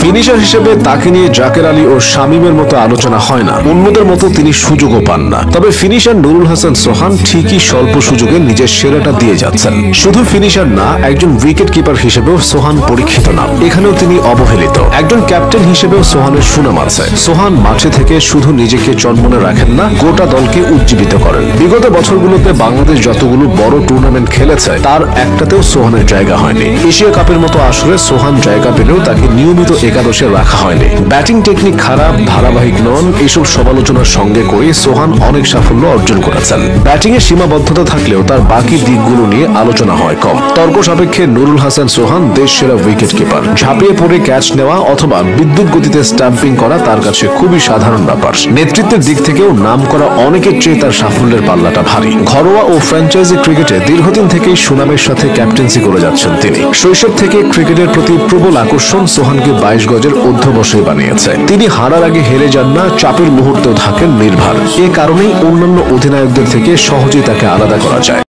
Finisher হিসেবে তাকে নিয়ে জাকের আলী ও শামীমের মতো আলোচনা হয় না, অন্যদের মতো তিনি সুযোগও পান না। তবে ফিনিশার নুরুল হাসান সোহান ঠিকই স্বল্প সুযোগে নিজের সেরাটা দিয়ে যাচ্ছেন। শুধু ফিনিশার না, একজন উইকেট কিপার হিসেবেও সোহান পরীক্ষিত নাম। এখানেও তিনি অবহেলিত। একজন ক্যাপ্টেন হিসেবেও সোহানের সুনাম আছে। সোহান মাঠে থেকে শুধু নিজেকে চনমনে রাখেন না, গোটা দলকে উজ্জীবিত করেন। বিগত বছরগুলোতে বাংলাদেশ যতগুলো বড় টুর্নামেন্ট খেলেছে তার একটাতেও সোহানের জায়গা হয়নি। এশিয়া কাপের মতো আসরে সোহান জায়গা পেলেও তাকে নিয়মিত একাদশে রাখা হয়নি। ব্যাটিং টেকনিক খারাপ, ধারাবাহিক নন, এইসব সমালোচনার সঙ্গে করে সোহান অনেক সাফল্য অর্জন করেছেন। ব্যাটিং এ সীমাবদ্ধতা থাকলেও তার বাকি দিকগুলো নিয়ে আলোচনা হয় কম। তর্ক সাপেক্ষে নুরুল হাসান সোহান দেশ সেরা উইকেট কিপার। ঝাঁপিয়ে পড়ে ক্যাচ নেওয়া অথবা বিদ্যুৎ গতিতে স্টাম্পিং করা তার কাছে খুবই সাধারণ ব্যাপার। নেতৃত্বের দিক থেকেও নাম করা অনেকের চেয়ে তার সাফল্যের পাল্লাটা ভারী। ঘরোয়া ও ফ্র্যাঞ্চাইজি ক্রিকেটে দীর্ঘদিন থেকেই সুনামের সাথে ক্যাপ্টেন্সি করে যাচ্ছেন তিনি। শৈশব থেকে ক্রিকেটের প্রতি প্রবল আকর্ষণ সোহানকে 22 গজের অধ্যবসায়ী বানিয়েছে। তিনি হারার আগে হেরে যান না, চাপের মুহূর্তেও থাকেন নির্ভর। এ কারণেই অন্যান্য অধিনায়কদের থেকে সহজেই তাকে আলাদা করা যায়।